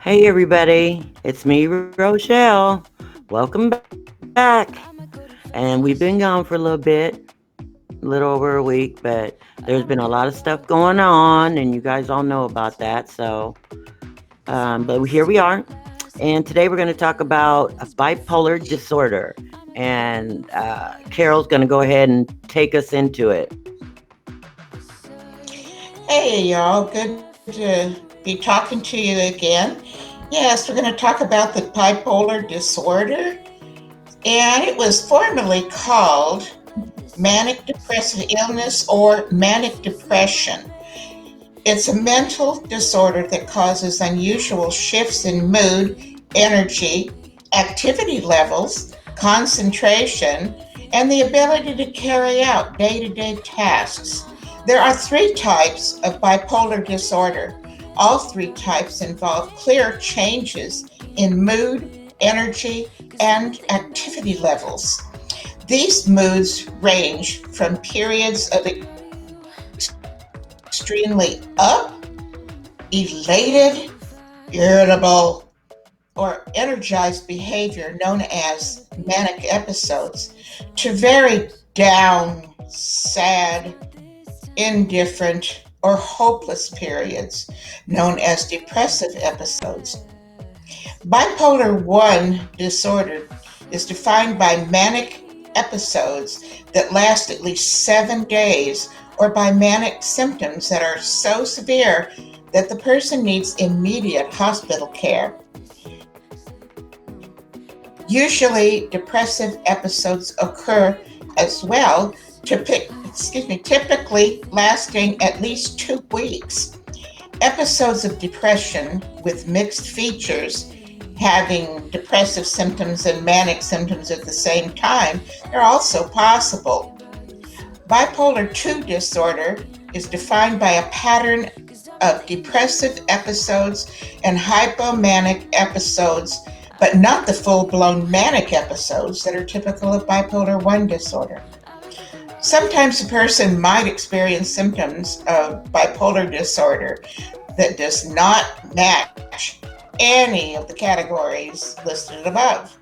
Hey everybody, it's me, Rochelle. Welcome back. And we've been gone for a little over a week, but there's been a lot of stuff going on, and you guys all know about that. But here we are. And today we're going to talk about a bipolar disorder. And Carol's going to go ahead and take us into it. Hey, y'all. Good to be talking to you again. Yes, we're going to talk about the bipolar disorder, and it was formerly called manic depressive illness or manic depression. It's a mental disorder that causes unusual shifts in mood, energy, activity levels, concentration, and the ability to carry out day to day tasks. There are three types of bipolar disorder. All three types involve clear changes in mood, energy, and activity levels. These moods range from periods of extremely up, elated, irritable, or energized behavior known as manic episodes to very down, sad, indifferent, or hopeless periods known as depressive episodes. Bipolar 1 disorder is defined by manic episodes that last at least 7 days or by manic symptoms that are so severe that the person needs immediate hospital care. Usually, depressive episodes occur as well, typically lasting at least 2 weeks. Episodes of depression with mixed features, having depressive symptoms and manic symptoms at the same time, are also possible. Bipolar 2 disorder is defined by a pattern of depressive episodes and hypomanic episodes, but not the full-blown manic episodes that are typical of bipolar 1 disorder. Sometimes a person might experience symptoms of bipolar disorder that does not match any of the categories listed above,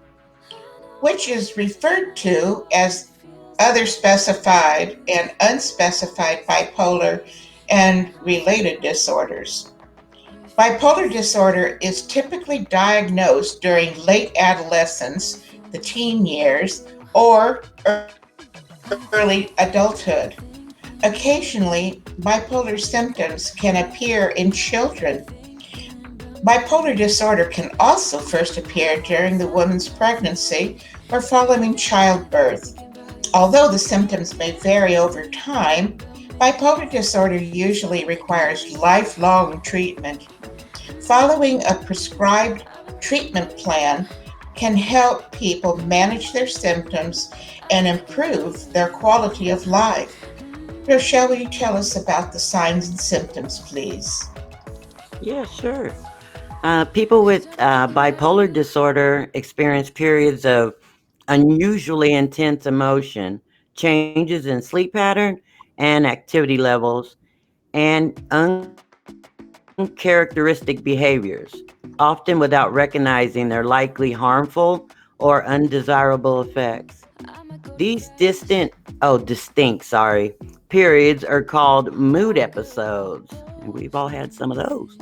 which is referred to as other specified and unspecified bipolar and related disorders. Bipolar disorder is typically diagnosed during late adolescence, the teen years, or early adulthood. Occasionally, bipolar symptoms can appear in children. Bipolar disorder can also first appear during the woman's pregnancy or following childbirth. Although the symptoms may vary over time, bipolar disorder usually requires lifelong treatment. Following a prescribed treatment plan can help people manage their symptoms and improve their quality of life. Rochelle, will you tell us about the signs and symptoms, please? Yeah, sure. People with bipolar disorder experience periods of unusually intense emotion, changes in sleep pattern and activity levels, and uncharacteristic behaviors, often without recognizing their likely harmful or undesirable effects. These distinct, periods are called mood episodes. And we've all had some of those.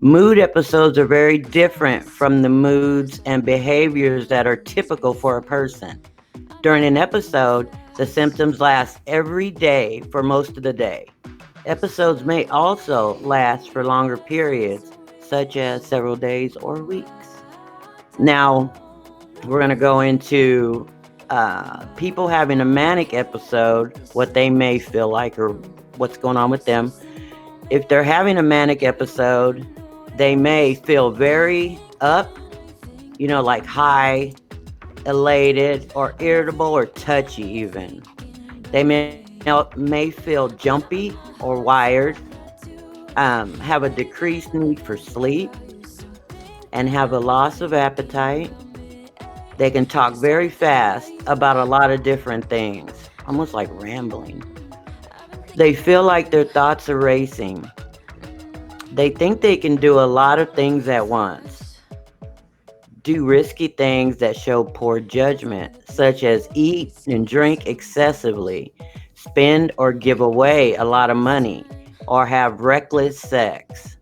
Mood episodes are very different from the moods and behaviors that are typical for a person. During an episode, the symptoms last every day for most of the day. Episodes may also last for longer periods, such as several days or weeks. Now, we're going to go into people having a manic episode, what they may feel like or what's going on with them. If they're having a manic episode, they may feel very up, like high, elated, or irritable or touchy even. They may feel jumpy or wired, have a decreased need for sleep, and have a loss of appetite. They can talk very fast about a lot of different things, almost like rambling. They feel like their thoughts are racing. They think they can do a lot of things at once. do risky things that show poor judgment, such as eat and drink excessively, spend or give away a lot of money, or have reckless sex.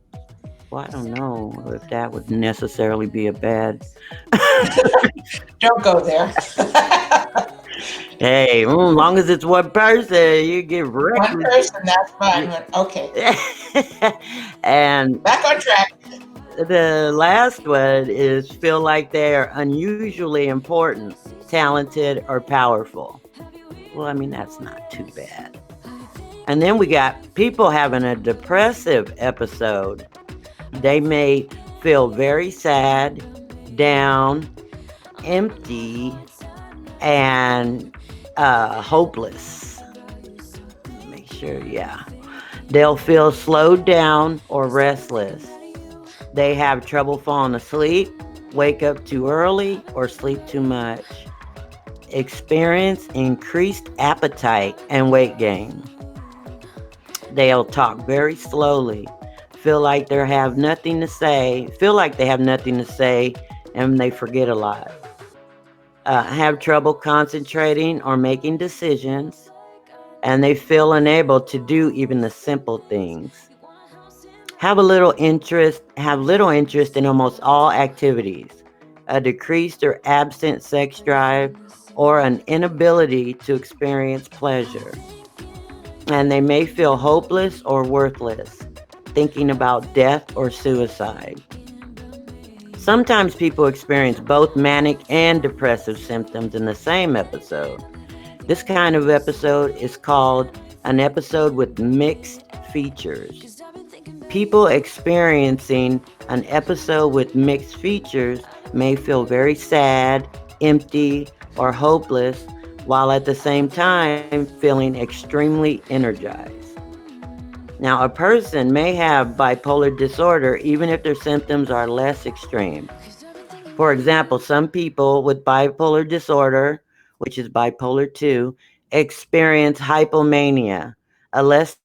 Well, I don't know if that would necessarily be a bad. Don't go there. Hey, long as it's one person, you get One reckless. person, that's fine. Okay, And back on track. the last one is feel like they are unusually important, talented, or powerful. Well, I mean, that's not too bad. And then we got people having a depressive episode. They may feel very sad, down, empty, and hopeless. Make sure, yeah. They'll feel slowed down or restless. They have trouble falling asleep, wake up too early, or sleep too much. Experience increased appetite and weight gain. They'll talk very slowly, feel like they have nothing to say, and they forget a lot. Have trouble concentrating or making decisions, and they feel unable to do even the simple things. Have little interest in almost all activities, a decreased or absent sex drive, or an inability to experience pleasure. And they may feel hopeless or worthless, thinking about death or suicide. Sometimes people experience both manic and depressive symptoms in the same episode. This kind of episode is called an episode with mixed features. People experiencing an episode with mixed features may feel very sad, empty, or hopeless, while at the same time feeling extremely energized. Now, a person may have bipolar disorder even if their symptoms are less extreme. For example, some people with bipolar disorder, which is bipolar 2, experience hypomania, a less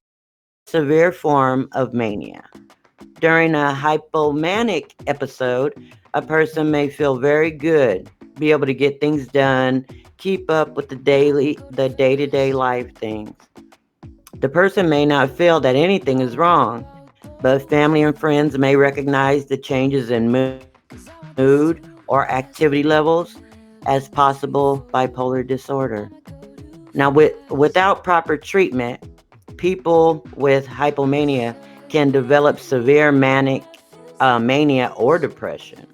severe form of mania. During a hypomanic episode, a person may feel very good, be able to get things done, keep up with the day-to-day life things. The person may not feel that anything is wrong, but family and friends may recognize the changes in mood or activity levels as possible bipolar disorder. Now, without proper treatment, people with hypomania can develop severe manic mania or depression.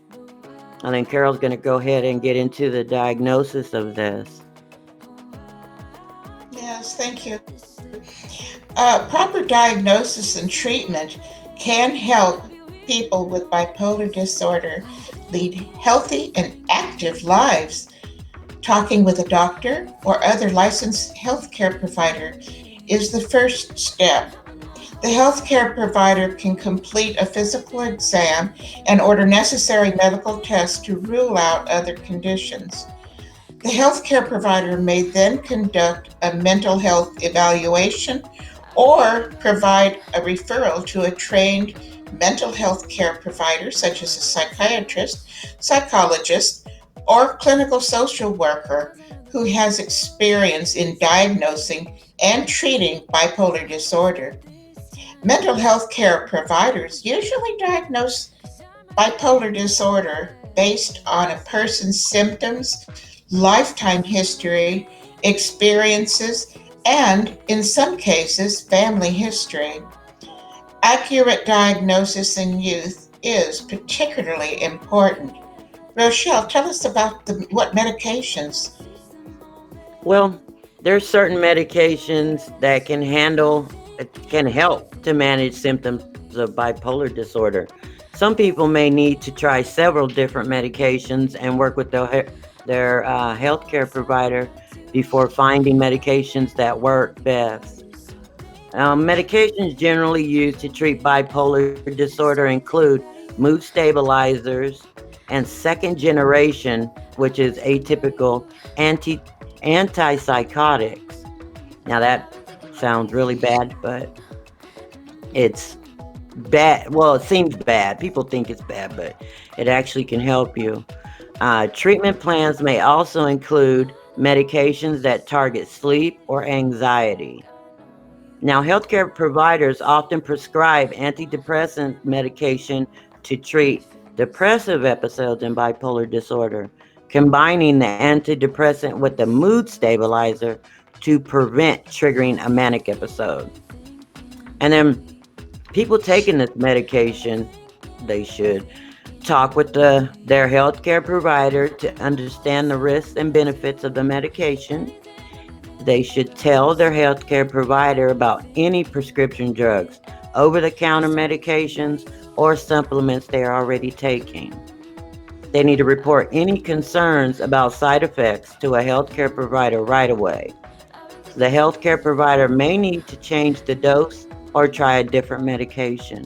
And then Carol's going to go ahead and get into the diagnosis of this. Yes, thank you. Proper diagnosis and treatment can help people with bipolar disorder lead healthy and active lives. Talking with a doctor or other licensed healthcare provider is the first step. The healthcare provider can complete a physical exam and order necessary medical tests to rule out other conditions. The healthcare provider may then conduct a mental health evaluation or provide a referral to a trained mental health care provider, such as a psychiatrist, psychologist, or clinical social worker who has experience in diagnosing and treating bipolar disorder. Mental health care providers usually diagnose bipolar disorder based on a person's symptoms, lifetime history, experiences, and, in some cases, family history. Accurate diagnosis in youth is particularly important. Rochelle, tell us about what medications. Well, there's certain medications that can help to manage symptoms of bipolar disorder. Some people may need to try several different medications and work with their healthcare provider before finding medications that work best. Medications generally used to treat bipolar disorder include mood stabilizers and second generation, which is atypical antipsychotics. Now that sounds really bad, but it's bad. Well, it seems bad. People think it's bad, but it actually can help you. Treatment plans may also include medications that target sleep or anxiety. Now, healthcare providers often prescribe antidepressant medication to treat depressive episodes in bipolar disorder, combining the antidepressant with the mood stabilizer to prevent triggering a manic episode. And then people taking this medication, they should talk with their healthcare provider to understand the risks and benefits of the medication. They should tell their healthcare provider about any prescription drugs, over the counter medications, or supplements they are already taking. They need to report any concerns about side effects to a healthcare provider right away. The healthcare provider may need to change the dose or try a different medication.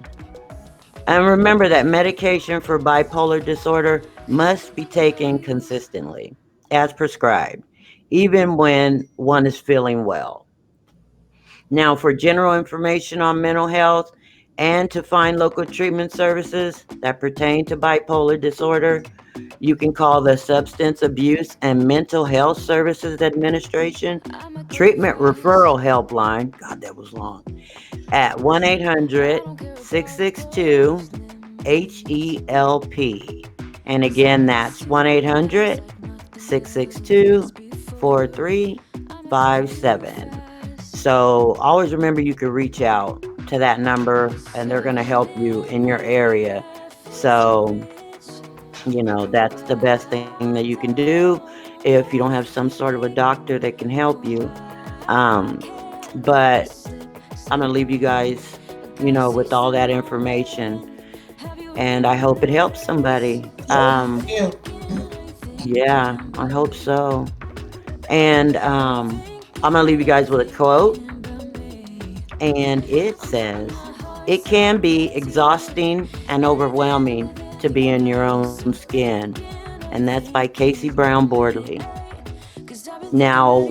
And remember that medication for bipolar disorder must be taken consistently, as prescribed, even when one is feeling well. Now, for general information on mental health and to find local treatment services that pertain to bipolar disorder, you can call the Substance Abuse and Mental Health Services Administration Treatment Referral Helpline. God, that was long. At 1-800-662-HELP. And again, that's 1-800-662-4357. So always remember you can reach out to that number and they're going to help you in your area. So, that's the best thing that you can do if you don't have some sort of a doctor that can help you. But I'm going to leave you guys, with all that information. And I hope it helps somebody. Yeah, I hope so. And I'm going to leave you guys with a quote. And it says, "It can be exhausting and overwhelming to be in your own skin." And that's by Casey Brown Bordley. Now,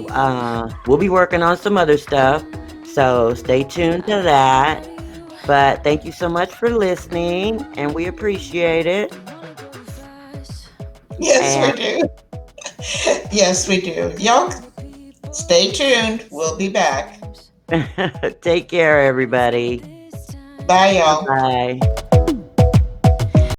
we'll be working on some other stuff. So stay tuned to that. But thank you so much for listening. And we appreciate it. Yes, we do. Yes, we do. Y'all stay tuned. We'll be back. Take care, everybody. Bye, y'all. Bye.